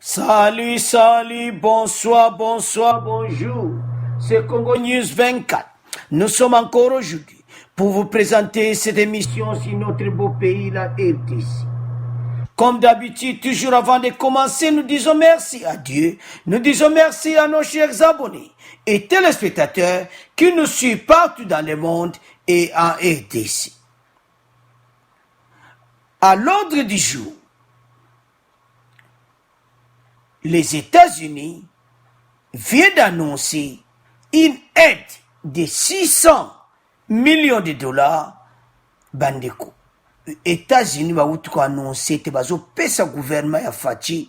Salut, salut, bonsoir, bonsoir, bonjour. C'est Congo News 24. Nous sommes encore aujourd'hui pour vous présenter cette émission sur notre beau pays, la RDC. Comme d'habitude, toujours avant de commencer, nous disons merci à Dieu. Nous disons merci à nos chers abonnés et téléspectateurs qui nous suivent partout dans le monde et en RDC. À l'ordre du jour, les États-Unis viennent d'annoncer une aide de 600 millions de dollars. Bandeko. États-Unis va annoncer que le gouvernement a fait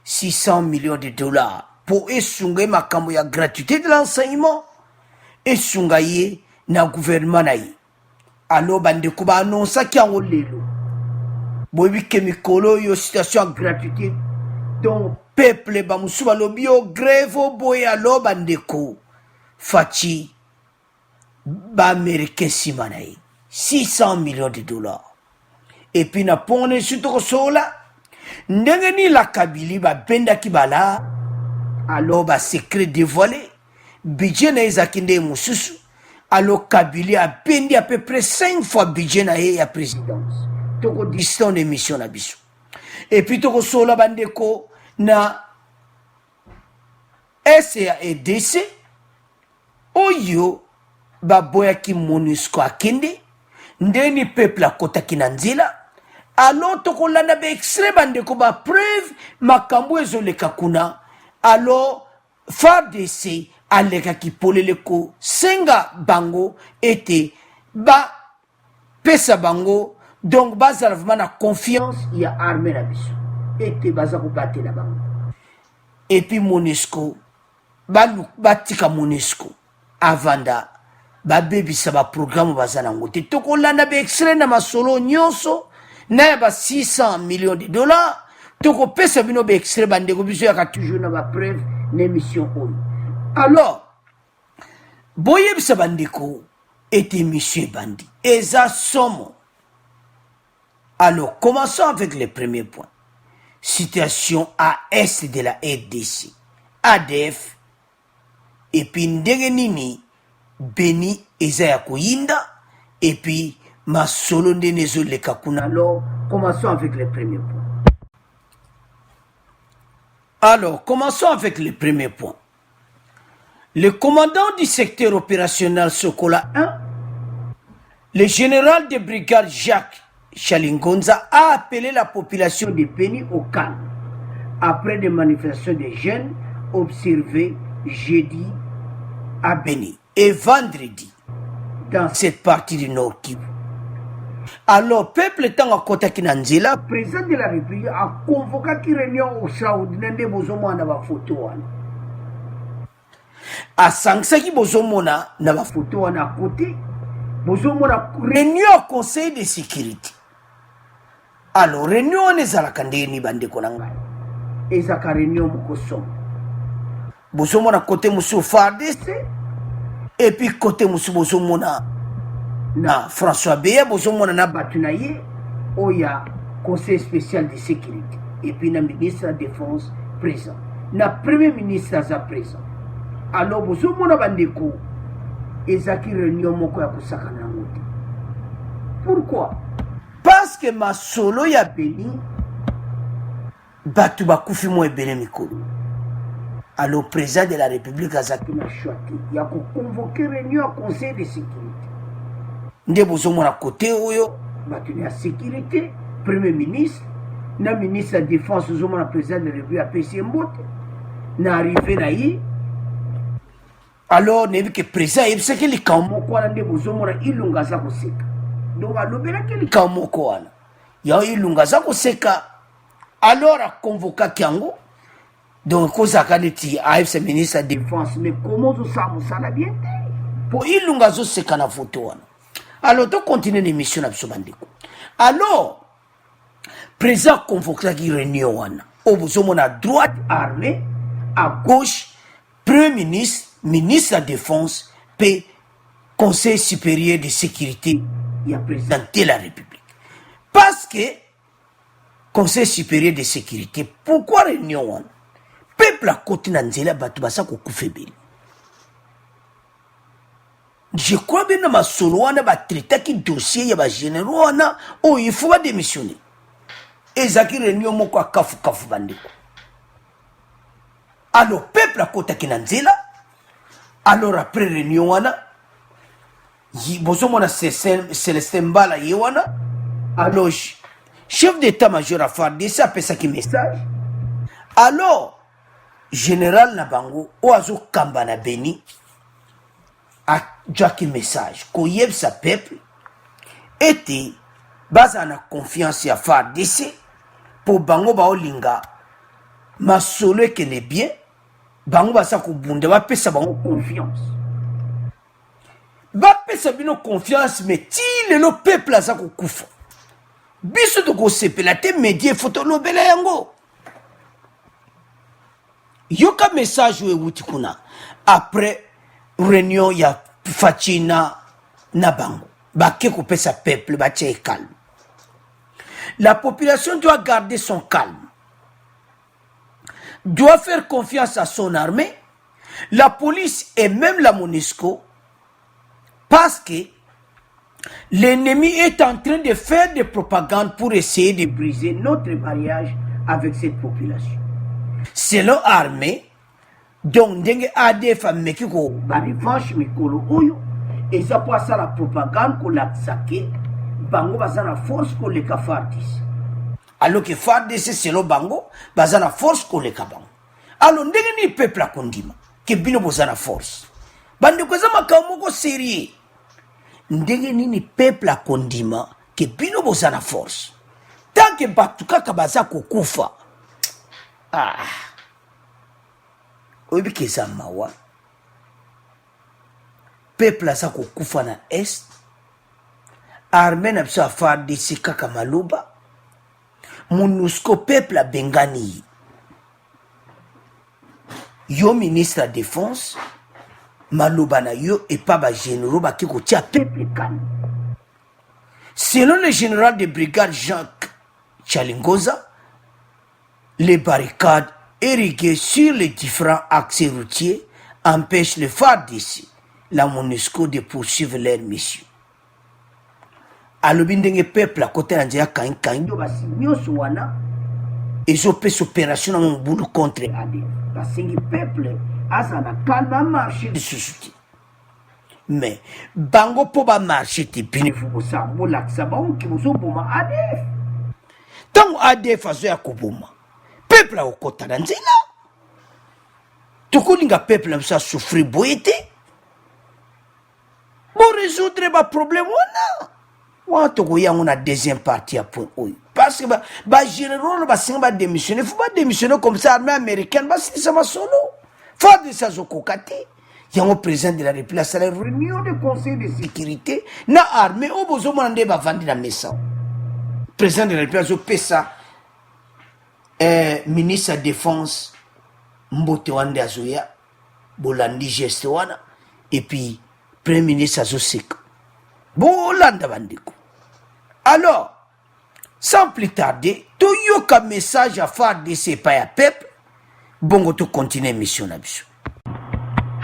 600 millions de dollars pour esunga makambo ya gratuité de l'enseignement esunga ye na gouvernement na ye. Alors bandeko ba annoncer ki yango lelo. Boyebi ke mikolo yo situation ya gratuité donc peuple ba musu balobi yo grève boye alo bandeko fachi ba américain simana ye 600 millions de dollars. Et puis na pone surtout sola ndenge ni la Kabili ba benda kibala alors ba secret dévoilé budget na ezakinde mususu alors Kabili a bendi à peu près 5 fois budget na ya présidence toko distant d'émission na biso. Et puis toko sola bandeko na SADC oyo ba boya ki MONUSCO akende ndeni peuple akota kinanzila alors tokolanda be extrait bandeko ba preuve makambo ezoleka kuna alors FARDC aleka ki polele ko senga bango ete ba pesa bango donc bazala vraiment confiance ya armée na biso ete baza ko batela bango. Et puis MONUSCO batika MONUSCO avanda babebisa ba programme bazana ngote tokolanda be extrait na masolo nyonso na ba 600 millions de dollars toko pesa bino be extrait bandeko biso ya toujours na ba preuve na émission oyo. Alors boyebisa bandeko ete émission bandi eza somo. Alors commençons avec le premier point. Situation à est de la RDC, ADF et puis ndenge nini Beni Ezaya Koyinda et puis Masolo Ndenezo le Kakuna. Alors, commençons avec le premier point. Alors, commençons avec le premier point. Le commandant du secteur opérationnel Sokola 1, le général de brigade Jacques Chalingonza a appelé la population de Beni au calme après des manifestations de jeunes observées jeudi à Beni et vendredi dans cette partie du Nord Kivu. Alors, peuple étant à Kota Kinanzila, le président de la République a convoqué une réunion au Saoudi Nende Bozomona na ba photo wana. A Sangsaki Bozomona na ba photo wana à côté, Bozomona réunion au Conseil de sécurité. Alors, réunion ezalaka ndeni bandeko na ngai. Ezaka réunion mokosomo. Bozomona côté musu FARDC et puis côté musu bozomona na François Beya bozomona na batunaye oya conseil spécial de sécurité et puis na ministre de la défense présent na premier ministre à présent. Alors bozomona bandeko ezaki réunion moko ya kusakana ngote. Pourquoi? Parce que masolo ya Beni batu bakufi mo ebele mikolo. Alors, président de la République Azaki na choisi, il a convoqué réunion au Conseil de sécurité. Nde bozomona côté oyo, batuni la sécurité, premier ministre, na ministre de la défense bozomona président de la République a PC Mbote, na arrivé na yi. Alors, nebi que président yebisa ke likamoko wana nde bozomona ilunga za koseka. Donc alobela ke likamoko wana. Ya ilunga za koseka. Alors a convoqué kiango. Donc, cause kaneti AFC ministre de la défense, mais comment ça ça bien pour ilunga zo seka na photo wana. Alors, to continuer l'émission na biso bandeko. Alors, président convoqué la réunion wana. Au bozomo na droite armée, à gauche premier ministre, ministre de la défense, puis conseil supérieur de sécurité, il a président de la République. Parce que Conseil supérieur de sécurité. Pourquoi réunion? Peuple à côté Nanzela Batubasa Koufebeli. Je crois bien que ma solo va traiter qui dossier ya ba généraux oh il faut pas démissionner. Et Zaki réunion moko a kafu bandeko. Alors peuple à côté Nanzela. Alors après réunion wana bozo mona Célestin Mbala yewana. Alors chef d'état-major a fait ça après ça qui message. Alors général Nabango oazo kambana beni a Jackie message ko yeb sa peuple était basa na confiance ya FARDC pour bango ba olinga masolo que les bien bango basa ko bunda ba pesa bango confiance ba pesa bino confiance mais ti le peuple asa ko kufa biso to ko sepela te médias photo lobela yango yoka message we wuti kuna après réunion ya Fachina Nabango bake ko pesa peuple ba tche calme. La population doit garder son calme, doit faire confiance à son armée, la police et même la MONUSCO, parce que l'ennemi est en train de faire des propagandes pour essayer de briser notre mariage avec cette population. Selon l'armée, donc dengue ADF a meki ko ba revanche mikolo oyo et ça pour ça la propagande ko la saké bango bazana force ko le FARDC. Alors que FARDC selon bango bazana force ko le kabango. Alors ndenge ni peuple a kondima ke bino bozana force. Bande ko zama kamoko sérieux. Ndenge ni peuple a kondima ke bino bozana force. Tant que batuka kabaza ko kufa. Obi keza mawa peuple asa ko kufa na est armée na biso FARDC kaka maloba MONUSCO peuple a bengani yo ministre de défense maloba na yo et pas ba généraux ba ki ko tia peuple kan. Selon le général de brigade Jacques Chalingoza, les barricades érigés sur les différents axes routiers empêchent les FARDC, la MONUSCO de poursuivre leur mission. Alors, le peuple à côté de la ils ont fait opération dans boulot contre ADF. Parce que le peuple a calme marché de ce soutien. Mais, bango pour marcher, tu peux ADF. Tant ADF a fait un peuple a okota na nzela tokolinga peuple na souffrir boyete bon résoudre ba problème wana toko yango na deuxième partie à point oyo parce que ba généraux ba singa ba démissionner faut pas démissionner comme ça armée américaine ba si ça va solo faut de ça zokokate yango président de la République à la réunion du conseil de sécurité na armée o bozo mande ba vandi na mesa président de la République zo pesa ministre de la défense Mbote Wande Azoya Bolandi geste wana et puis premier ministre Azoseka Bolanda bandeko. Alors sans plus tarder to yoka message à FARDC pa ya peuple bongo to continuer mission na biso.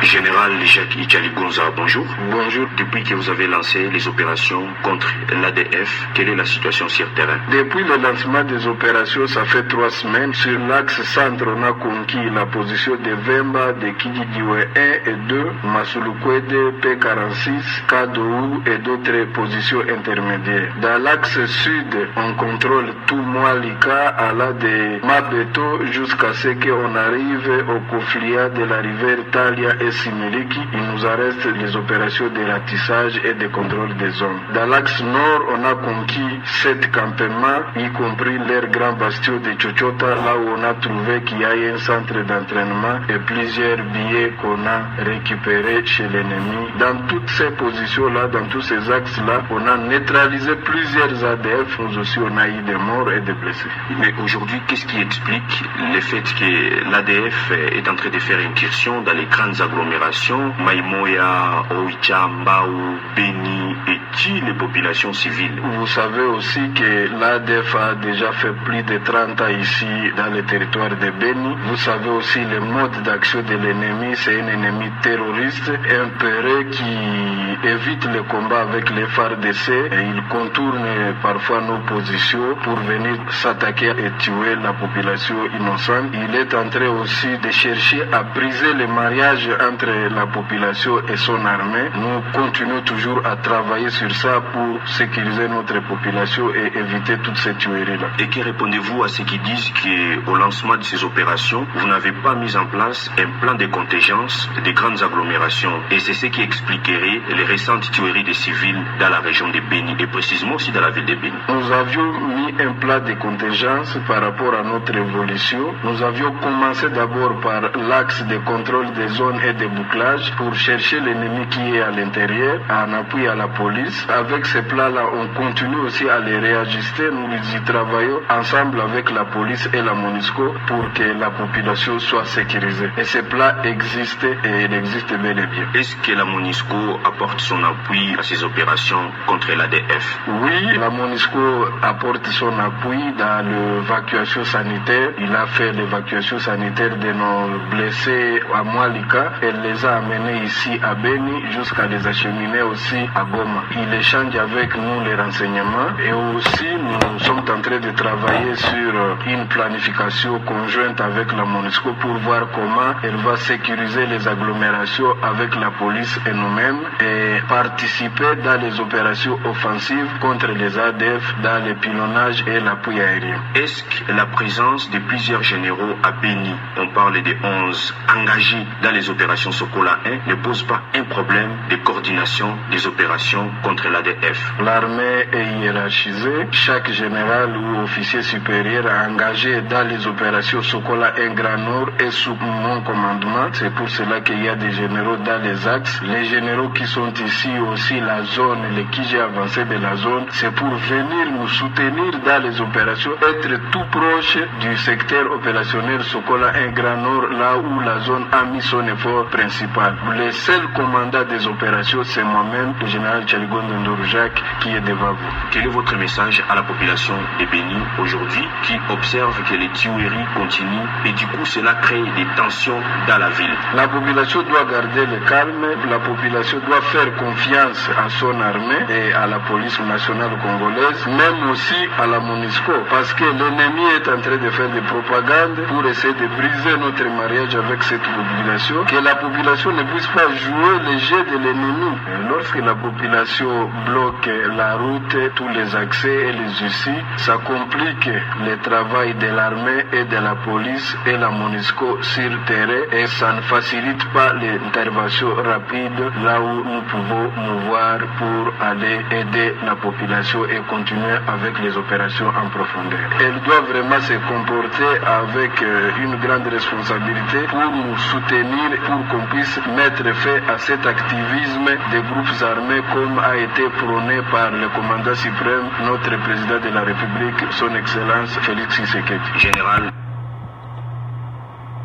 Général Jacques Ichaligonza, bonjour. Bonjour. Depuis que vous avez lancé les opérations contre l'ADF, quelle est la situation sur terrain? Depuis le lancement des opérations, ça fait 3 semaines. Sur l'axe centre, on a conquis la position de Vemba, de Kididiwe 1 et 2, Masulukwede, P46, Kadou et d'autres positions intermédiaires. Dans l'axe sud, on contrôle tout Moalika à la de Mabeto jusqu'à ce qu'on arrive au confluent de la rivière Talia et Similiki. Il nous arrête les opérations de ratissage et de contrôle des zones. Dans l'axe nord, on a conquis 7 campements, y compris leur grand bastion de Chochota, là où on a trouvé qu'il y a un centre d'entraînement et plusieurs billets qu'on a récupérés chez l'ennemi. Dans toutes ces positions-là, dans tous ces axes-là, on a neutralisé plusieurs ADF, nous aussi on a eu des morts et des blessés. Mais aujourd'hui, qu'est-ce qui explique le fait que l'ADF est en train de faire incursion dans les grandes agglomérations agglomérations, Maïmoya, Oicha, Mbao, Beni, et les populations civiles. Vous savez aussi que l'ADF a déjà fait plus de 30 ans ici dans le territoire de Beni. Vous savez aussi le mode d'action de l'ennemi, c'est un ennemi terroriste, impéré qui évite le combat avec les FARDC et il contourne parfois nos positions pour venir s'attaquer et tuer la population innocente. Il est en train aussi de chercher à briser le mariage entre la population et son armée. Nous continuons toujours à travailler sur ça pour sécuriser notre population et éviter toutes ces tueries-là. Et que répondez-vous à ceux qui disent qu'au lancement de ces opérations, vous n'avez pas mis en place un plan de contingence des grandes agglomérations et c'est ce qui expliquerait les récentes tueries des civils dans la région de Beni et précisément aussi dans la ville de Beni? Nous avions mis un plan de contingence par rapport à notre évolution. Nous avions commencé d'abord par l'axe de contrôle des zones et de bouclage pour chercher l'ennemi qui est à l'intérieur, en appui à la police. Avec ces plans-là, on continue aussi à les réajuster. Nous y travaillons ensemble avec la police et la MONUSCO pour que la population soit sécurisée. Et ces plans existent et ils existent bel et bien. Est-ce que la MONUSCO apporte son appui à ces opérations contre l'ADF? Oui, la MONUSCO apporte son appui dans l'évacuation sanitaire. Il a fait l'évacuation sanitaire de nos blessés à Moalika. Elle les a amenés ici à Beni jusqu'à les acheminer aussi à Goma. Il échange avec nous les renseignements et aussi nous sommes en train de travailler sur une planification conjointe avec la MONUSCO pour voir comment elle va sécuriser les agglomérations avec la police et nous-mêmes et participer dans les opérations offensives contre les ADF dans le pilonnage et l'appui aérien. Est-ce que la présence de plusieurs généraux à Beni, on parle de 11, engagés dans les opérations Sokola 1, ne pose pas un problème de coordination des opérations contre l'ADF? L'armée est hiérarchisée. Chaque général ou officier supérieur engagé dans les opérations Sokola 1 Grand Nord est sous mon commandement. C'est pour cela qu'il y a des généraux dans les axes. Les généraux qui sont ici aussi, la zone, les QG avancés de la zone, c'est pour venir nous soutenir dans les opérations, être tout proche du secteur opérationnel Sokola 1 Grand Nord, là où la zone a mis son effort principal. Le seul commandant des opérations, c'est moi-même, le général Tchaligondo Ndorujak, qui est devant vous. Quel est votre message à la population de Beni aujourd'hui qui observe que les tueries continuent et du coup cela crée des tensions dans la ville? La population doit garder le calme, la population doit faire confiance à son armée et à la police nationale congolaise, même aussi à la MONUSCO, parce que l'ennemi est en train de faire des propagandes pour essayer de briser notre mariage avec cette population, que la population ne puisse pas jouer les jeux de l'ennemi. Lorsque la population bloque la route, tous les accès et les usines, ça complique le travail de l'armée et de la police et la MONUSCO sur terrain et ça ne facilite pas l'intervention rapide là où nous pouvons nous voir pour aller aider la population et continuer avec les opérations en profondeur. Elle doit vraiment se comporter avec une grande responsabilité pour nous soutenir, pour qu'on puisse mettre fin à cet activisme des groupes armés comme a été prôné par le commandant suprême, notre président de la République, son Excellence Félix Tshisekedi. Général.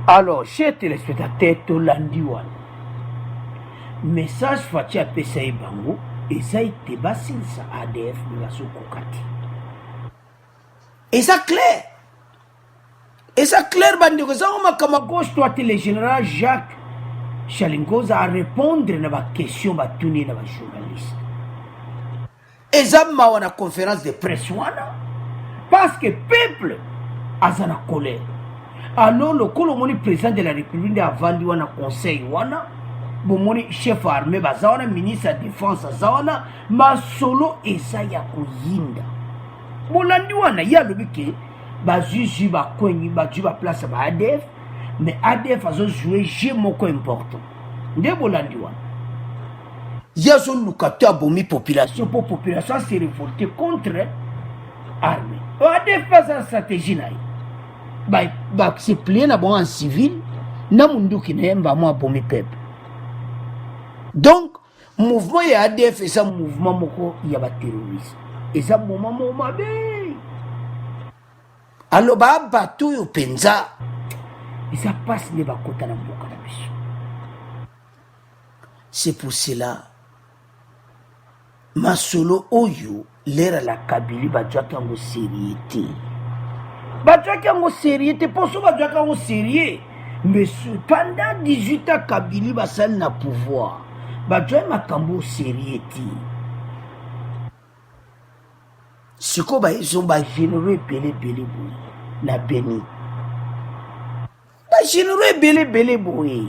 Alors, chers téléspectateurs, Tolandiwan, message Fati apesa bango, eza ite basilisa ADF bazokokati. Eza clair. Eza clair bandeko zango makama gauche toi le général Jacques Chalingoza à répondre na ba question batuni na ba journaliste. Eza mawa na conférence de presse wana parce que peuple azana colère. Alors le colomoni président de la République avandi wana conseil wana bomoni chef armé bazawana ministre de défense zawana masolo eza ya kuyinda. Bolandi wana ya lobike bazuzu bakwenyi baju ba place ba ADF mais ADF azo jouer jeu moko important. Nde bolandi wana. Yazo lukata bomi population pour population se révolter contre armée. ADF pas sa stratégie naï. Ba se plier na bon en civil na mundu ki na yemba mo bomi peuple. Donc mouvement ya ADF et ça mouvement moko ya ba terroriste. Et ça mouvement mo mabe. Alors ba batu yo penza. Et ça passe ne ba kota na mboka na biso. C'est pour cela masolo oyo l'era la Kabylie bajwaki yango sérieux. Bajwaki yango sérieux te poso bajwaki yango sérieux. Mais pendant 18 ans Kabylie basali na pouvoir. Bajwaki makambo sérieux te. Siko ba ils ont ba généreux belé boy na Beni. Ba généreux belé boy.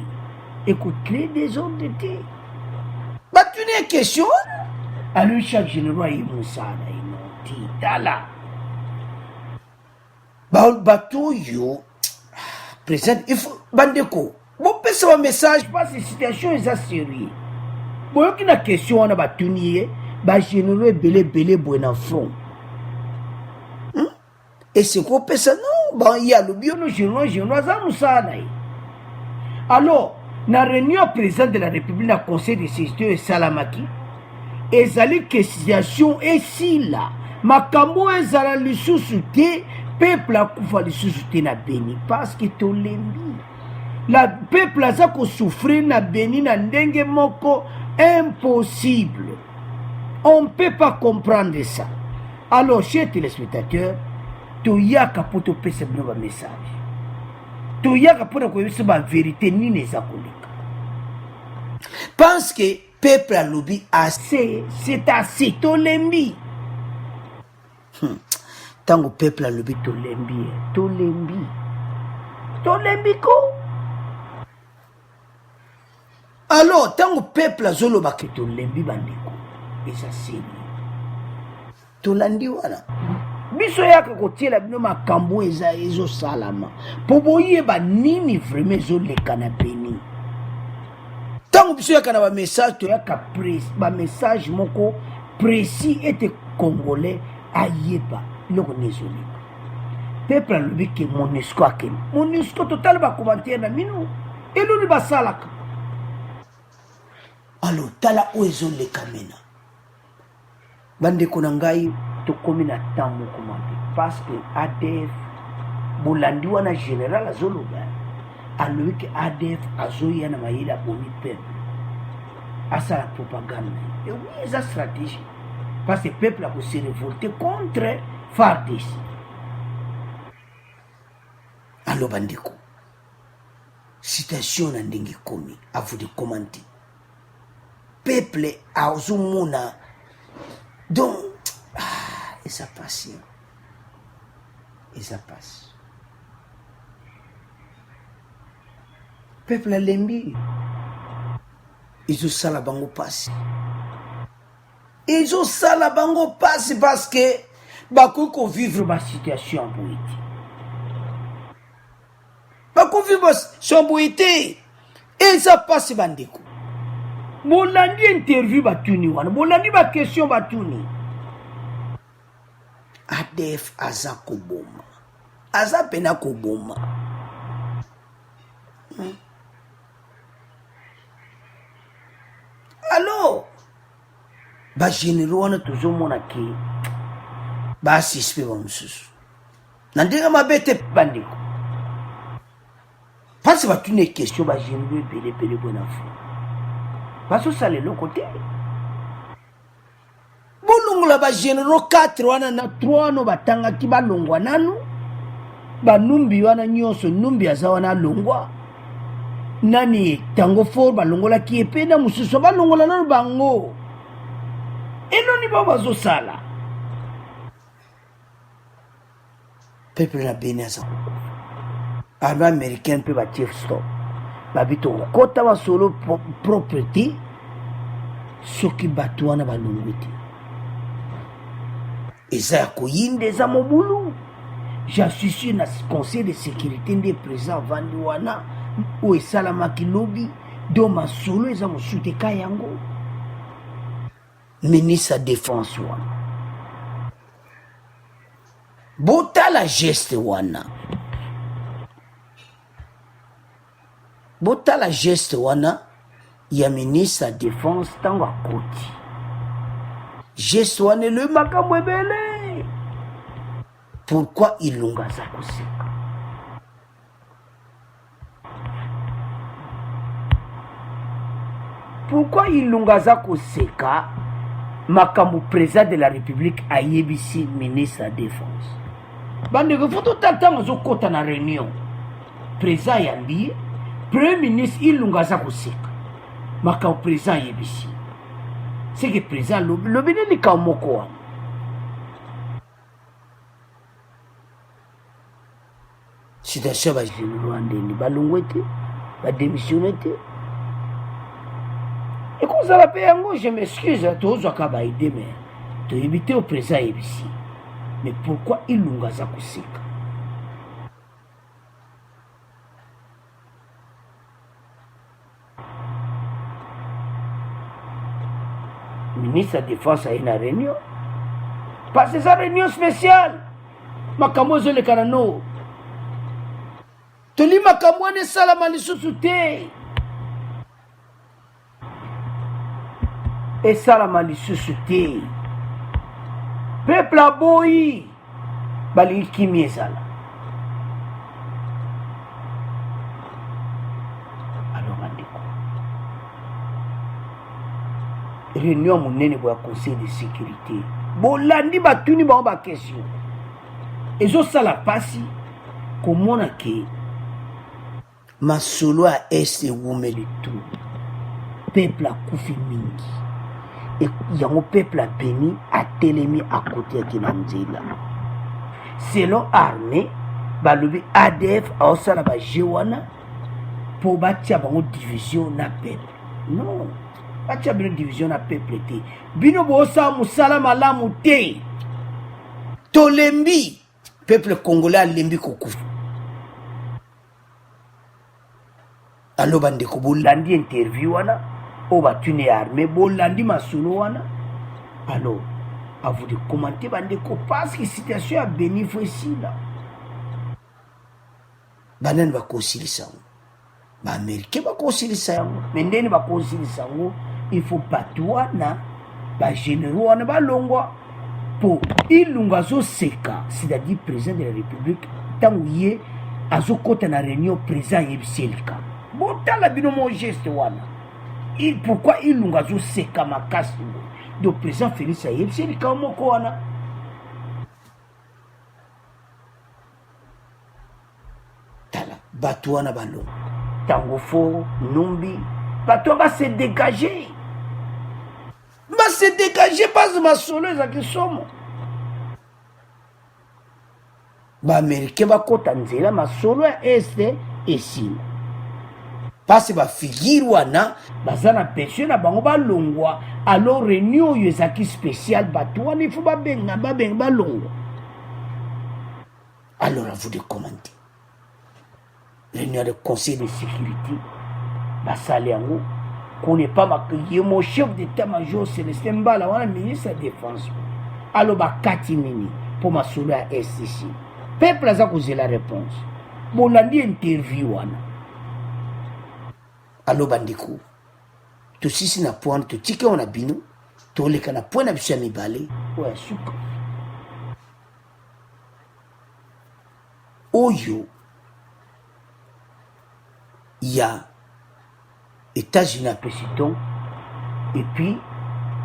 Écoute, créer des ordres de thé. Bah, tu n'es question. Alors, chaque général, il m'a dit, Tala. Bah, le bateau, yo, présent, il faut, bandeko. Bon, c'est un message, parce que la situation est sérieuse. Bon, il y a une question, on a battu, bah, général, belé, bon, en front. Et c'est quoi, ça, non, bah, il y a le bio, le général, ça nous ça, alors, na réunion président de la République na conseil de sécurité et Salamaki ezali que situation ici là makambo ezala lisusu te peuple akufa lisusu te na Beni parce que tolembi la peuple aza ko souffrir na Beni na ndenge moko impossible. On ne peut pas comprendre ça. Alors chers téléspectateurs, toyaka pour te passer un message. Toyaka pour te passer la vérité ni les akoleka. Parce que peuple a lobby assez, c'est assez, tolembi. Tango peuple a lobby tolembi ko. Alors tango peuple a zoloba ke tolembi bandeko, eza seni. Tolandi wana. Biso yaka kotiela bino makambo eza ezo salama. Po boyeba nini vraiment ezoleka na Beni. Tant que tu as un message, tu as un message précis et congolais à Yéba. Le peuple a levé que MONUSCO total va commenter na mino. Et l'on va salaka. Alors, tala oezo le kamena. Bande konangai to komina tamu komande. Parce que ADF, bolandi wana général azologa. Alors que ADF azoya na maïla boni peuple. Asa la propagande. Et oui, c'est la stratégie. Parce que le peuple a se révolter contre FARDC. Alors bandeko. Citation na ndenge komi. À vous de commenter. Peuple a ozumuna. Donc, et ça passe. Et ça passe. Peuple a lembi. Ils ont ça la bango passe. Ils ont ça la bango passe parce que bako ko vivre ma situation en boïté. Bako vivre son boïté. Et ça passe bandeko. Bolandi interview batuni wana. Bolandi ba question batuni. ADF aza koboma. Aza pena koboma. Alors, ba généraux wana toujours monaki ba suspect ba mususu. Nandinga mabete bandeko. Parce que tu n'es question ba généraux belé bona fou. Parce que ça le côté. Bolungula ba généraux 4 wana na 3 no batanga ki balongwa nanu. Ba numbi wana nyoso numbi azawana longwa. Nani tango for balongola ki epe na mususu balongola nanu bango. Eno ni baba zo sala. Peuple na Beni asa. Armée américaine peut battre stop. Babito kota wa solo property soki batuana balongwiti. Eza koyinde za mobulu. J'assume na conseil de sécurité des présents vandiwana. Ou esalamaki lobby do masolo eza mosute kayango ministre défense wana botala geste wana ya ministre défense tango akoti geste wana le makambo ebele. Pourquoi ilunga za koseka? pourquoi ilunga aza koseka makambo président de la république ayebisi ministre ya défense bandeko fo totala ntango azokɔta na réunion président ayambi ye premier ministre ilunga aza koseka makambo président ayebisi seke président lobi nini likambo moko wana situation ya bagénéraux ya ndeni balongwe te badémissionne te ekozala mpe yango je m'excuse tozwaka baide me toyebi te o président ayebisi mais pourquoi ilunga aza koseka ministre ya défense aye na réunion parce que eza réunion spéciale makambo ezoleka na no toli makambo wana esalama lisusu te esalama lisusu te peuple aboyi balingi kimi ezala alors bandeko réunion monene boya conseil de sécurité bolandi batuni bango bakestion ezosala mpasi komona ke masolo ya este ewumeli tu peuple akufi mingi yango peuple abeni atelemi akote yaki na nzela selon armée balobi adf aosala baje wana mpo batia bango division na peuple non batia bino division na peuple te bino boosala mosala malamu te tolembi peuple congolais alembi kokufa alo bandeko bolandi interview wana o batune ya armée bolandi masolo wana alors à vous de commenter bandeko parce que situation ya beni fo esila banani bakosilisa yango baaméricain bakosilisa yango me ndeni bakosilisa yango il faut bato wana bagénéraux wana balongwa mpo ilunga azoseka c'est-à-dire président de la république ntango ye azokɔta na réunion président ayebisi elika botala bino mo geste wana pourquoi ilunga azoseka makasi donc président félix ayebisi elika moko wana tala bato wana balongo ntango fo numbi bato base dégager base masolo ezalaki somo baaméricain bakɔta nzela masolo ya este esila pasi bafigure wana baza na pension na bango balongwa alors réunion oyo ezalaki spécial bato wana ifo babenga balongwa alors à vous de commenter réunion de conseil de sécurité basali yango kone pa makiye mo chef d'état-major Célestin Mbala wana ministre ya défense alors bakati nini mpo masolo ya SCC peuple aza kozela réponse bolandi interview wana alo bandeko tosisi na point totika wana bino toleka na point na biso ya mibale oya suka oyo ya États-Unis apesi ton et puis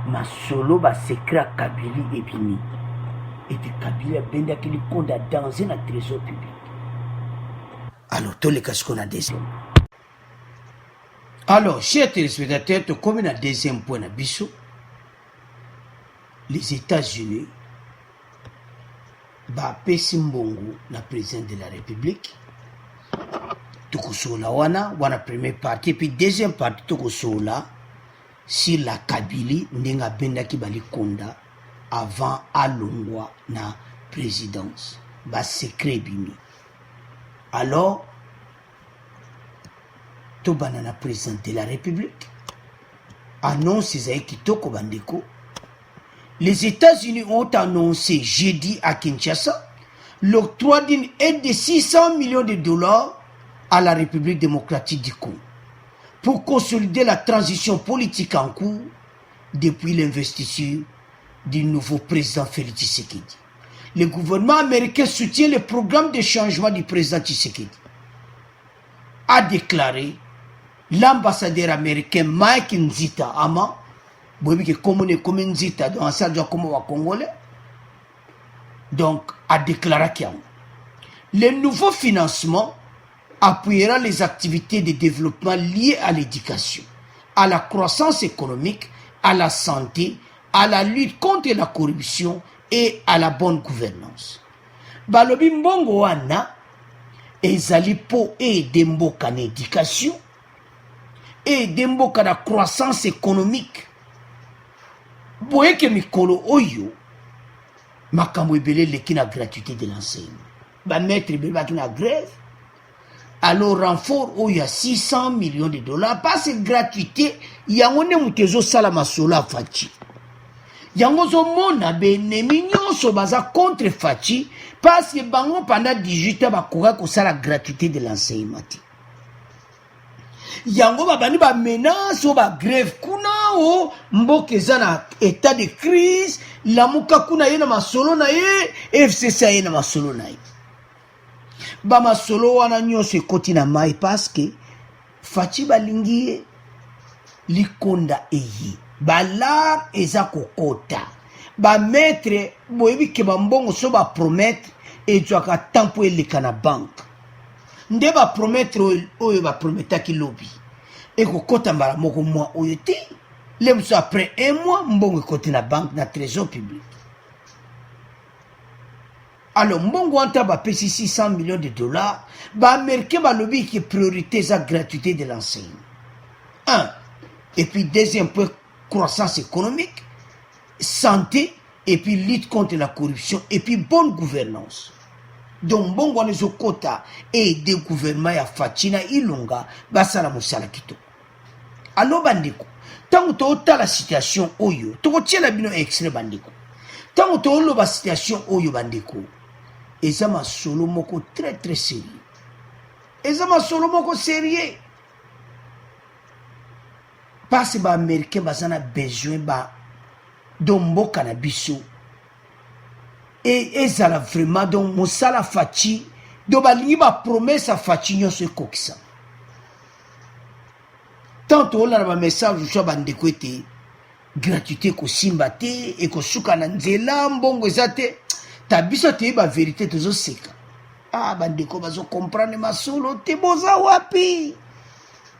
masolo basekret ya Kabili ebimi ete Kabili abendaki likonda danse na trésor public alors toleka siko na deuxième. Alors, chers téléspectateurs, tu comme un deuxième point à Bissot, les États-Unis, Bapesi Mbongo, la présidente de la République, Tukusola wana première partie, puis deuxième partie, Tukusola, sur la Kabylie, Nenga Bendaki Balikonda, avant Alongwa na présidence, ba secret bimi. Alors, Banana président de la République annonce Kitoko Bandeko. Les États-Unis ont annoncé jeudi à Kinshasa l'octroi d'une aide de 600 millions de dollars à la République démocratique du Congo pour consolider la transition politique en cours depuis l'investiture du nouveau président Félix Tshisekedi. Le gouvernement américain soutient le programme de changement du président Tshisekedi, a déclaré l'ambassadeur américain Mike Nzita Ama, comme Nzita, dans ça doit comme au Congolais, donc a déclaré qu'il le nouveau financement appuiera les activités de développement liées à l'éducation, à la croissance économique, à la santé, à la lutte contre la corruption et à la bonne gouvernance. Balobi mbongo wana ezali po aider mboka na éducation et mboka na croissance économique. Boyeke mikolo oyo makambo ebele leki na gratuité de l'enseignement. Ba maître ebele baki na grève. Alors renfort oyo ya 600 millions de dollars parce gratuité yango ne mutezo sala masolo a Faci. Yango zo mona benemi nyonso baza contre Faci parce que bango pendant 18 ans bakoka kosala gratuité de l'enseignement. Yango babani ba menace o ba grève kuna o mboka eza na état de crise lamuka kuna ye na masolo na ye FCC ye na masolo na ye. Ba masolo wana nyonso ekoti na mai parce que Faci balingi ye likonda eyi balar eza kokota ba maître boyebi ke bambongo so ba promettre ezwaka tempo eleka na banque nde ba promettre oyo ba prometaki lobi ekokota mbala moko mois oyo te le mosu après un mois mbongo ekoti na banque na trésor public. Alors mbongo anta bapesi 600 millions de dollars ba américain balobi ki priorité eza gratuité de l'enseignement. Un. Et puis deuxième point, croissance économique, santé, et puis lutte contre la corruption, et puis bonne gouvernance. Donc bongo wana ezokota et des gouvernements ya Faci na Ilunga basala mosala kitoko. Alors bandeko, tango toota la situation oyo, tokotiela bino extrait bandeko. Tango tooloba situation oyo bandeko, eza masolo moko très très sérieux. Eza masolo moko sérieux. Parce que les Américains ont besoin de mboka na biso. Et ils ont vraiment donc mosala Faci, donc balingi ba promesse à Faci nyonso ekokisa. Tant on a un message sur bandeko ete gratuité ko simba te et ko suka na nzela mbongo ezate ta biso te ba vérité tozo seka. Ah bandeko bazo comprendre masolo te boza wapi.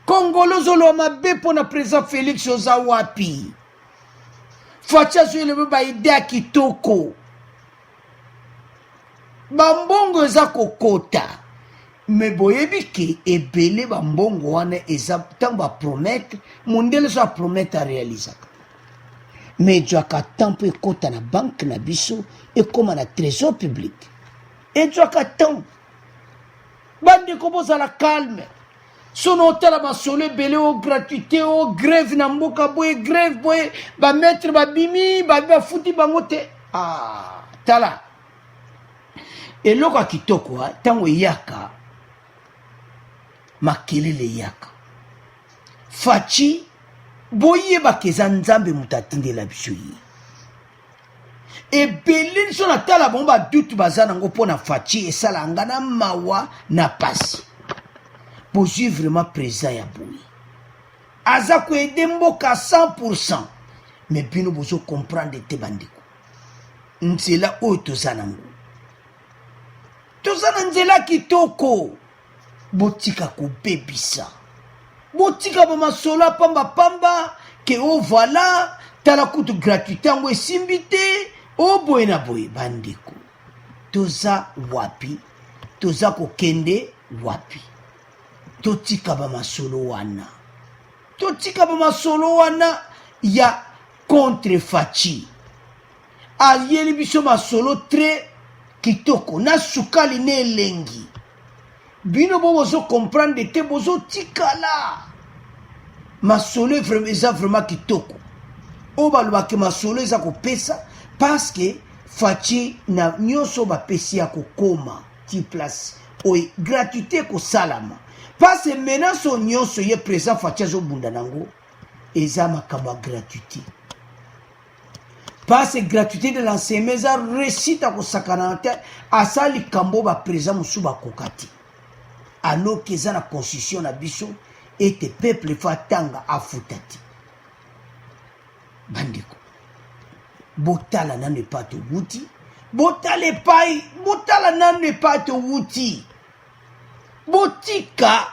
Congolo zolo mabe pona président Félix oza wapi. Faci azwele ba idea kitoko. Bambongo eza kokota. Mais boyebi ke ebele bambongo wana eza tant ba promettre, mondele so promettre à réaliser. Mais djaka tempo ekota na banque na biso et comme na trésor public. Et djaka temps. Bande koboza la calme. Son hôtel a basole belé au gratuité au grève na mboka boye grève boye ba mettre ba bimi ba futi ba mote. Ah tala. Et loka kitoko tango yaka makelele yaka Faci boye bakeza nzambe mutatinde la biso yi. Et belin son atala bomba dutu bazana ngo pona Faci esala ngana mawa na pasi. Pour suivre vraiment présent ya boui. Aza ko ede mboka 100%. Mais bino bozo comprendre te bandiko. Nzela oyo tozana ngo. Tozana nzela kitoko. Botika ko bebisa. Botika ba masola pamba pamba ke o voilà tala kutu gratuité ngo esimbite o boyena boy bandiko. Toza wapi? Toza ko kende wapi? Totika ba masolo wana. Totika ba masolo wana ya contre Faci. Alieli biso masolo très kitoko na sukali ne lengi. Bino bo bozo comprendre te bozo tikala. Masolo vraiment kitoko. Oba lobake masolo eza ko pesa parce que Faci na nyoso ba pesi ya kokoma ti place oi gratuité ko salama. Parce que maintenant son nyonso ye présent Faci zo bunda nango eza makambo gratuité. Parce que gratuité de l'enseignement eza récite ko sakanante asali kambo ba présent musuba kokati. Alors que eza na constitution na biso ete peuple fa tanga afutati bandeko botala nanu epato wuti botala nanu epato wuti botika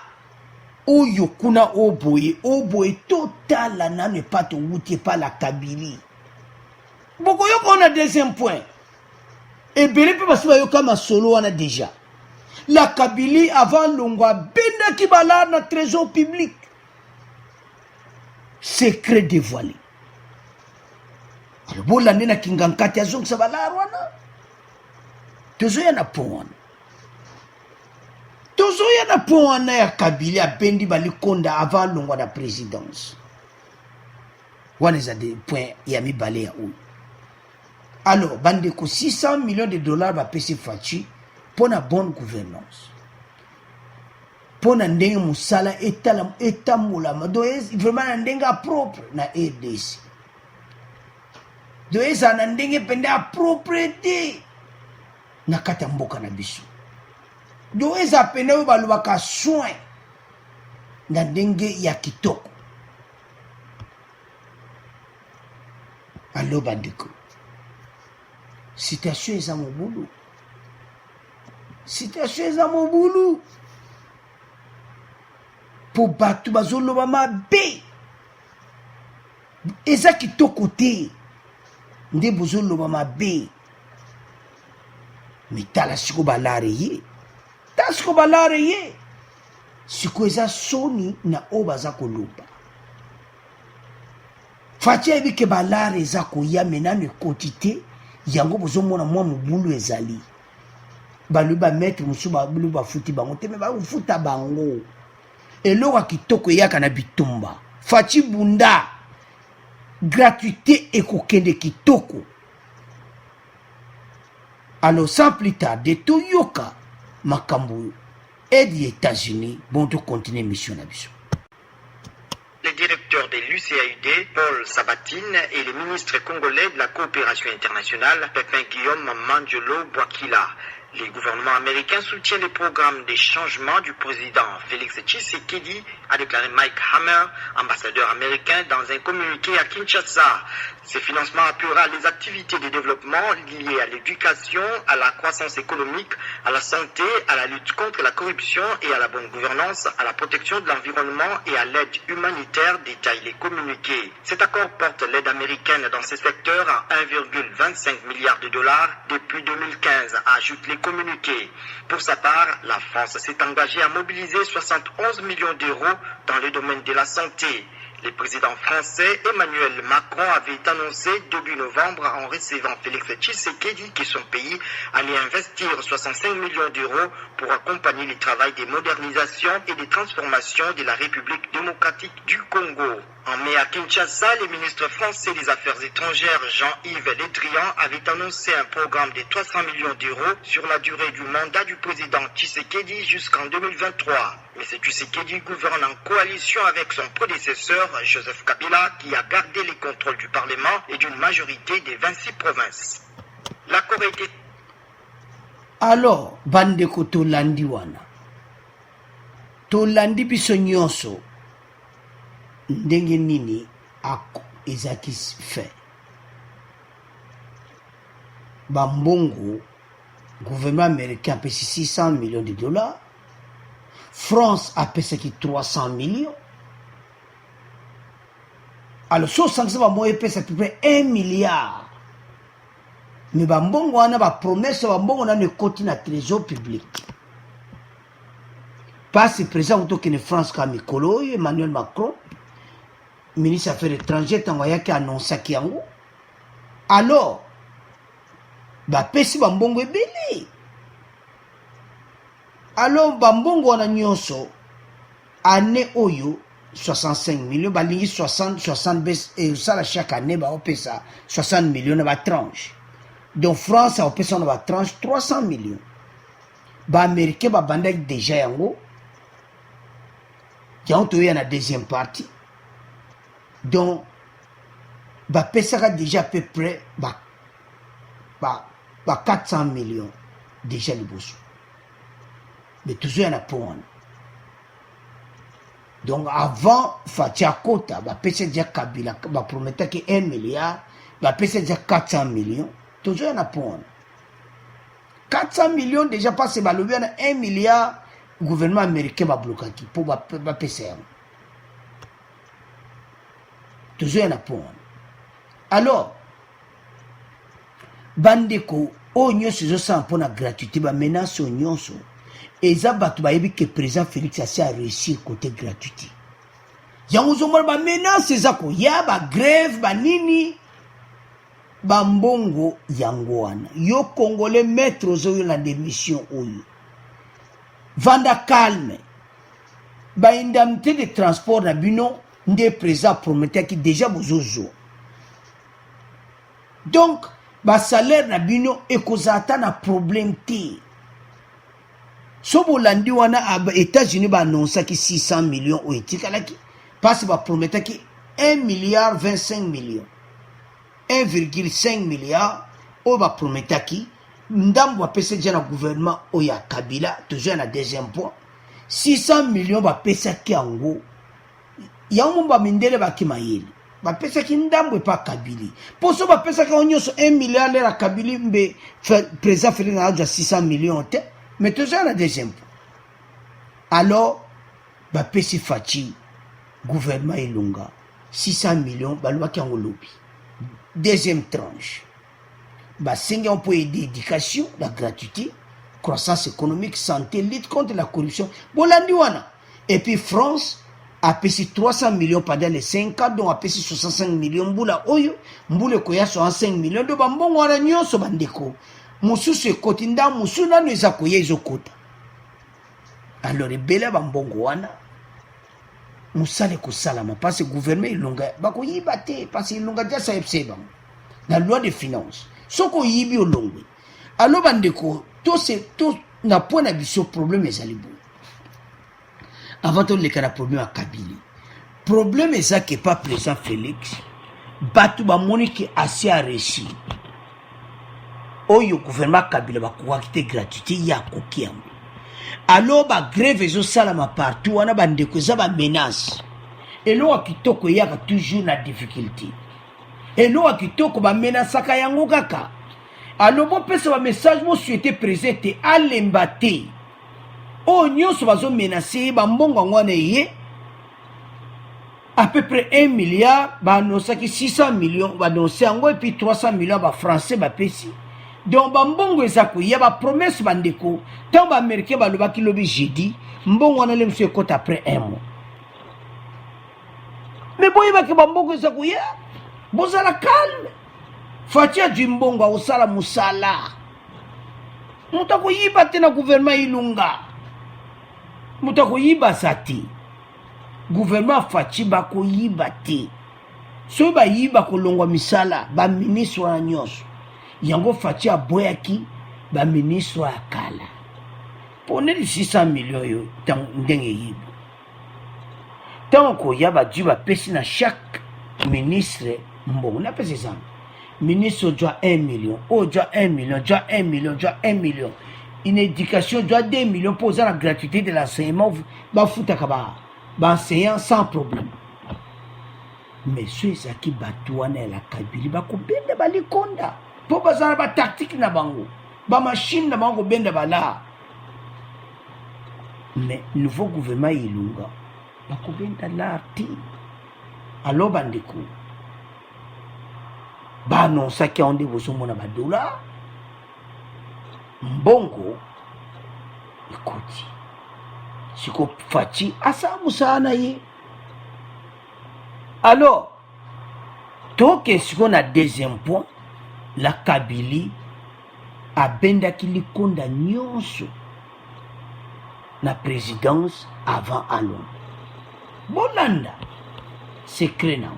oyo kuna oboye totala nanu epato wuti epa la Kabylie bokoyoka on a deuxième point ebele mpe basi bayoka masolo wana déjà la Kabylie avant longwa bendaki balare na trésor public secret dévoilé bolande na kingankati azongisa balare wana tozoya na pont wana ya Kabylie abendi balikonda avant longwa na présidence wana eza de point ya mibale ya oyo alors bandeko 600 millions de dollars bapesi Faci pour la bonne gouvernance pour na ndenge musala etamolama vraiment na ndenge propre na RDC eza na ndenge pende a propriété na kati ya mboka na biso eza pende oyo balobaka soin na ndenge ya kitoko alo bandeko situation eza mobulu po bato bazoloba mabe eza kitoko te nde bozoloba mabe mitala siko balare ye siko eza soni na oyo baza koloba Faci ayebi ke balare eza koya menano ekoti te yango bozomona mwa mobulu ezali balobi bametre mosusu balobi bafuti bango te me bafuta bango eloko kitoko eyaka na bitumba Faci bunda gratuité ekokende kitoko alors sans plus tarder toyoka makambo aide ya États-Unis bon to continuer mission na biso. Le directeur de l'UCAUD, Paul Sabatine, et le ministre congolais de la coopération internationale, Pépin Guillaume Mandiolo Bouakila. Le gouvernement américain soutient les programmes de changement du président Félix Tshisekedi, a déclaré Mike Hammer, ambassadeur américain, dans un communiqué à Kinshasa. Ce financement appuiera les activités de développement liées à l'éducation, à la croissance économique, à la santé, à la lutte contre la corruption et à la bonne gouvernance, à la protection de l'environnement et à l'aide humanitaire, détaille les communiqués. Cet accord porte l'aide américaine dans ces secteurs à 1,25 milliard de dollars depuis 2015, ajoute les communiqués. Pour sa part, la France s'est engagée à mobiliser 71 millions d'euros dans le domaine de la santé. Le président français Emmanuel Macron avait annoncé début novembre en recevant Félix Tshisekedi que son pays allait investir 65 millions d'euros pour accompagner le travail de modernisation et de transformation de la République démocratique du Congo. En mai à Kinshasa, le ministre français des Affaires étrangères Jean-Yves Le Drian avait annoncé un programme de 300 millions d'euros sur la durée du mandat du président Tshisekedi jusqu'en 2023. Mais Tshisekedi gouverne en coalition avec son prédécesseur Joseph Kabila qui a gardé le contrôle du Parlement et d'une majorité des 26 provinces. L'accord a été... Alors, bandeko tolandi wana. Tolandi biso nyonso. Ndenge nini ako ezaki fait. Bambongo, gouvernement américain a payé 600 millions de dollars. France a payé 300 millions. Alors, so sanction va moye pesa à peu près 1 milliard. Mais bambongo wana ba promesse bambongo na ne continue na trésor public. Parce que président autokene France ka mikolo Emmanuel Macron, ministre des Affaires étrangères tango yaki annonçaki yango. Alors, ba pesi bambongo ebele. Alors bambongo wana nyonso année oyo 65 millions, balingi 60 baisse et ça chaque année ba opesa 60 millions na tranche. Donc France a opesa na tranche 300 millions. Ba américain ba banda déjà yango. Qui ont eu la deuxième partie. Donc ba pesa déjà à peu près ba 400 millions déjà le boss. Mais toujours y en a pour un. Donc avant Fatia Kota, bah pèse déjà Kabila, bah promettait que 1 milliard, bah pèse déjà 400 millions. Toujours un apport. 400 millions déjà passé, bah le bien 1 milliard, le gouvernement américain va bloquer pour bah PCR. Toujours un apport. Alors, bandeko, o nyonso zo sa pour la gratuité, bah menace o nyonso. Et ça, bah tu vas que le président Félix a réussi côté gratuité. Yango zo mo ba menace ça ko ya ba grève ba nini ba mbongo yango wana. Yo congolais maître zo la démission oyo. Vanda calme. Ba indemnité de transport na bino ndé président promettait qui déjà bozozo. Donc ba salaire na bino ekozata na problème té. Sobo landi wana à États-Unis ba annonça qui 600 millions au etikalaki parce que ba promettait qui 1 milliard 25 millions 1,5 milliard au ba promettait qui ndambo ba pesa déjà na gouvernement o ya Kabila toujours na deuxième point 600 millions ba pesa ki ango yango ba mindele ba kimayeli ba pesa ki ndambo pa Kabili poso ba pesa ka onyoso 1 milliard la Kabili mbe président Félix na 600 millions te. Mais toujours la deuxième point. Alors, bah pesi fachi gouvernement Ilunga 600 millions bah loi qui en lobby. Deuxième tranche. Bah 5 ans pour aider l'éducation, la gratuité, croissance économique, santé, lutte contre la corruption. Bolandiwana. Et puis France a payé 300 millions pendant les 5 ans, donc a payé 65 millions boula oyo, mboule koya 65 millions de bambon wala nyonso bandeko. Mususu ekotinda musu nanu eza koya ezokota. Alors ebele bambongo wana musale kosalama parce que gouvernement ilunga bakoyiba te parce que ilunga dia saepse bango na loi de finances soko yibi olongwe. Alors bandeko to na point na biso problème ezali bo. Avant to le kana problème à Kabila. Problème eza que pas président Félix batu ba moniki assez a réussi. Oyo gouvernement Kabila ba kuwa kite gratuité ya kokiambo. Alors ba grève ezo salama partout wana bandeko za ba menace. Elo akitoko yaka toujours na difficulté. Elo akitoko ba menace ka yango kaka. Alors bo pesa ba message mo souhaité présenté à l'embate. O nyonso bazo menacer ba mbongo ngwana ye à peu près 1 milliard ba annoncé 600 millions ba annoncé ngo et puis 300 millions ba français ba pesi. Donc bambongo ezako ya ba promesse bandeko tant ba américain ba loba ki lobi jeudi mbongo wana le monsieur compte après 1 mois. Mais boye ba ke bambongo ezako ya bozala calme fatia du mbongo osala musala mutako yiba tena gouvernement ilunga mutako yiba sati gouvernement fachi ba ko yiba te so ba yiba ko longwa misala ba ministre wa nyonso yango fachi aboyaki ba ministre wa kala pone 600 millions yo ndenge yiba tant ko yaba jiba pesi na chaque ministre mbongo na pesi ça ministre doit 1 million doit 1 million doit 1 million doit 1 million une éducation doit 2 millions pour la gratuité de l'enseignement ba futaka ba enseignant sans problème. Mais ceux qui batouana la Kabila ba ko benda balikonda po bazala ba tactique na bango ba machine na bango benda bala. Mais nouveau gouvernement Ilunga ba ko benda l'arti alors bandeko ba annonça ki onde bozomona ba dollar mbongo ikoti siko fachi asamu sana ye. Alors toke siko na deuxième point la Kabili abenda kilikonda nyonso na présidence avant alon bolanda secret na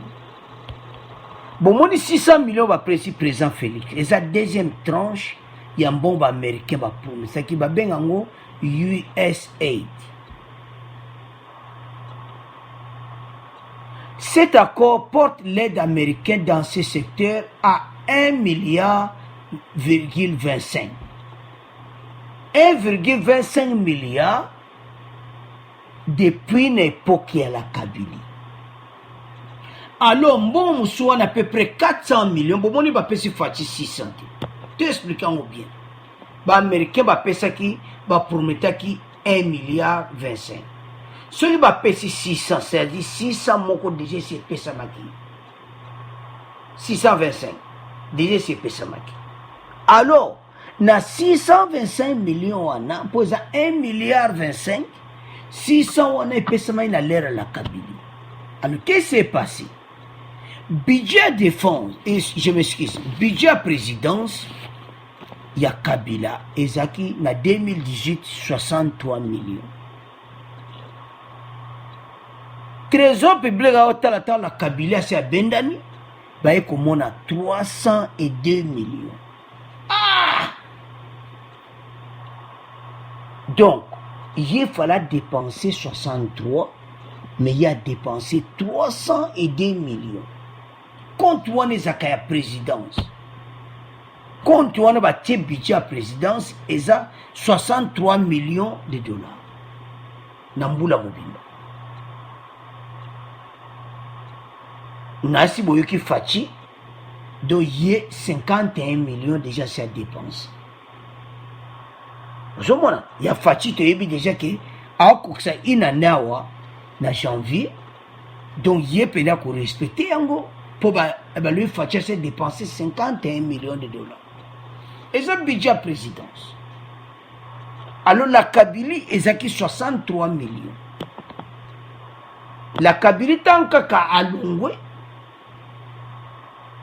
bon 600 millions va président Félix et sa deuxième tranche il y a un bombe américain va pour ça qui va bien en USAID. Cet accord porte l'aide américaine dans ce secteur à 1,25 milliard. 1,25 milliard depuis l'époque ya la Kabylie. Alors bon on a à peu près 400 millions, bon on va payer Fachi 600. Tu expliques bien. Ba américain va payer qui va promettre qui 1 milliard 25. Celui va payer 600, c'est-à-dire 600 moko déjà c'est pesa maki. 625. Déjà c'est pesa maki. Alors, na 625 millions on a posé 1 milliard 25, 600 on a pesa maki na l'ère la Kabylie. Alors qu'est-ce qui s'est passé? Budget défense, et je m'excuse, budget présidence, il y a Kabila, Ezaki, na 2018, 63 millions. Trésor public à la Kabila, c'est à Bendani, bah, il y a 302 millions. Ah! Donc, il fallait dépenser 63, mais il a dépensé 302 millions. Quand on est à la présidence, quand on a le budget à la présidence, il y a 63 millions de dollars. Namboula Mobimba. Nasi Boyoki Fachi, donc il y a 51 millions déjà à dépense. Vous voyez, il y a Fachi qui est déjà que, à ça, il y a en janvier, donc il y a pédé pour respecter Yango. Pour lui faire dépenser 51 millions de dollars. Et ça budget à présidence. Alors la Kabylie est acquis 63 millions. La Kabylie tant qu'à Alungwe,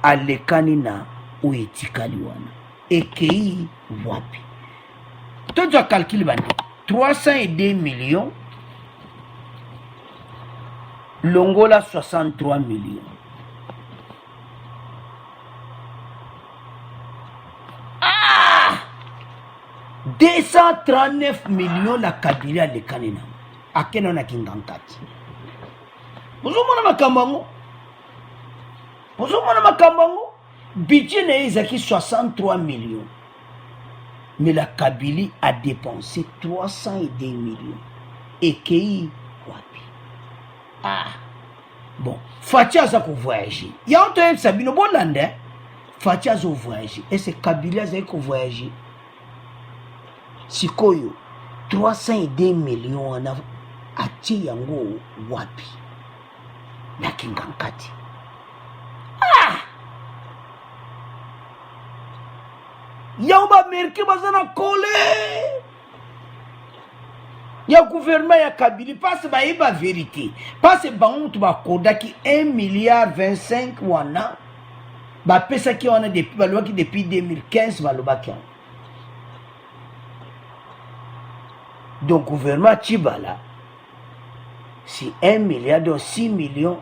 à l'Ekanina ou Etikaliwana. Et qui wapi. Tout tu as calculé 302 millions. Longola 63 millions. 239 millions la Kabylie à l'Ekanina. À quel on a Kingankati. Bonjour mon Makambango. Bonjour mon Makambango. Budget n'est acquis 63 millions. Mais la Kabylie a dépensé 302 millions. Et qui wapi. Ah. Bon. Fatia a voyagé. Il y a un temps Sabino Bolande. Fatia a voyagé. Et c'est Kabylie a voyagé. Sikoyo 302 millions en ati yango wapi na Kingankati. Ah! Yamba merki bazana kole. Ya gouvernement ya Kabylie passe ba iba vérité. Passe ba on tu ba kodaki 1 milliard 25 wana. Ba pesa ki wana depuis ba loki depuis 2015 ba lobaki. Donc, le gouvernement Tchibala, c'est 1 milliard, donc 6 millions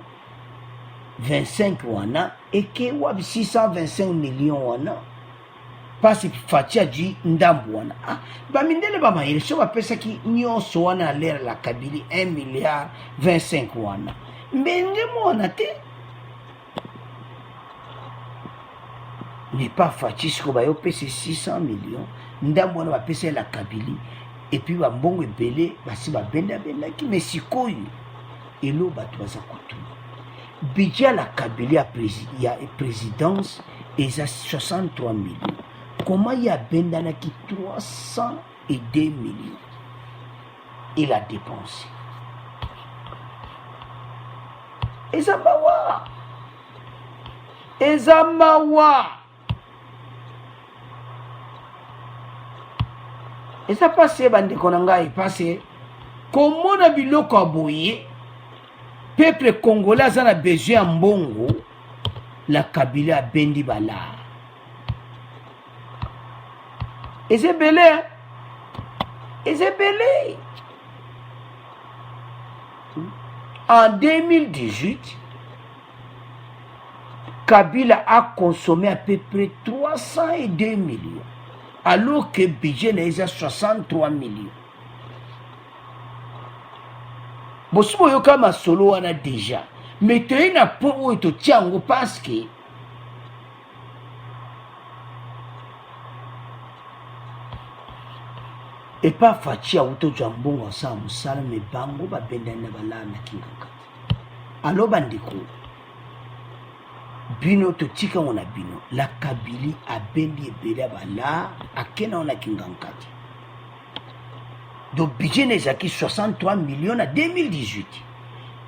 25 wana, et que 625 millions wana, parce que Fatia dit Ndambu wana. Ah, bah, mindele ba maïle, si on va penser qu'il n'y a wana l'air la Kabylie, 1 milliard 25 wana. Mais nous, on a été. N'est pas Fatia, ce qu'on va y 600 millions. Ndambu wana va penser la Kabylie. Et puis, va bon belé, va si va benda qui mais si koyo. Et l'eau va trois à couteau. Budget la Kabylie a présidence et ça 63 millions. Comment il y a benda qui 302 millions? Il a dépensé. Et ça mawa. Et ça mawa. Et ça passe, bande konanga, il passe. Comment on a vu le Kaboye, peuple congolais a besoin de Mbongo, la Kabylie a bendi bala. Et c'est belé. Et c'est belé. En 2018, Kabila a consommé à peu près 302 millions. Alors que le budget est à 63 millions. Si vous avez un solo déjà, mais tu as un point où tu tiens parce que et pas fachi auto jambongo sa musala me bango ba bendana bala na kinganga alo bandiko bino to tika ona bino la Kabylie a bendi ebele bala akena ona kinganga do budget nezaki 63 millions en 2018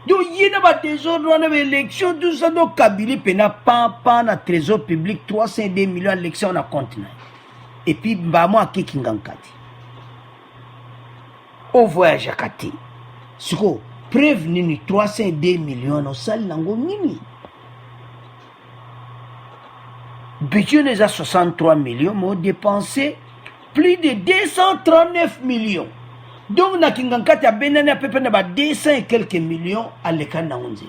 do yena ba désordre na élection tout ça do Kabylie pena pampa na trésor public 302 millions élection na compte na et puis mbamo akekingangati au voyage à Kati. Siko, preuve nini 302 millions no sali nango nini. Budget les a 63 millions, mais dépensé plus de 239 millions. Donc, na Kingankati a benane à peu près 200 et quelques millions à l'écran na onzi.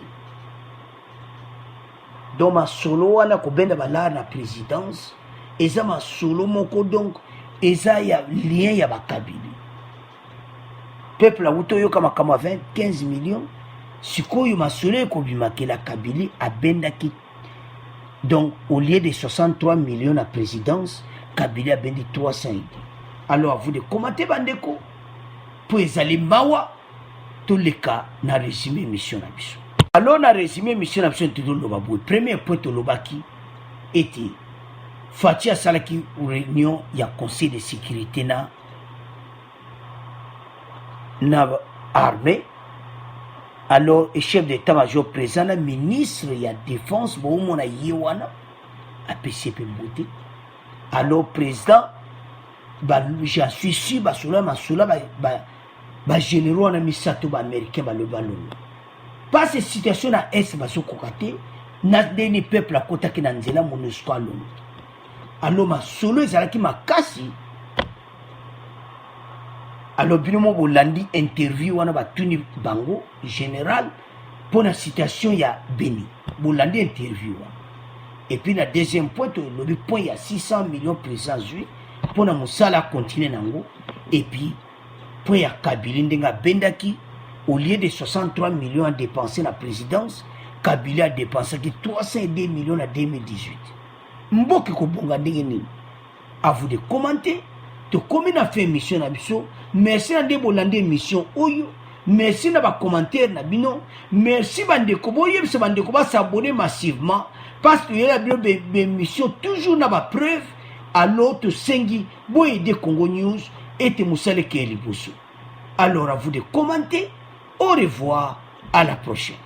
Donc, ma solo wana ko benda bala na présidence, eza ma solo moko donc eza ya lien ya ba Kabylie. Peuple a outoyo kama 15 millions. Sikoyo masole ko bimake la Kabylie a bendaki. Donc au lieu de 63 millions la présidence, Kabylie a bendi 300. Alors à vous de commenter bandeko pour aller mawa tous les cas na résumé mission na biso. Alors na résumé mission na biso tout le babou. Premier point to lobaki était Fatia Salaki réunion ya conseil de sécurité na armée. Alors le chef d'état-major présent le ministre de la défense bon yewana a PCP Mbouti. Alors président je suis sûr ba généraux na misato ba américain ba le ballon. Pas cette situation na est baso kokate na deni peuple a kota ki na nzela MONUSCO alon. Alors ma solo ezalaki makasi. Alors, binomo bolandi interview wana batuni bango général pour la situation ya Beni. Bolandi interview. Et puis la deuxième point, le point il y a 600 millions présents pour la musala continuer nango. Et puis point ya Kabylie ndenga bendaki au lieu de 63 millions à dépenser la présidence, Kabylie a dépensé 302 millions en 2018. Mboki ko bonga ndenge nini. À vous de commenter. To comme na fait mission na biso, merci na de bolande mission oyo, merci na ba commentaire na bino, merci bande ko boye se bande ko ba s'abonner massivement parce que y a bien mission toujours na ba preuve à l'autre sengi boye de Congo News et te musale ke liboso. Alors à vous de commenter, au revoir, à la prochaine.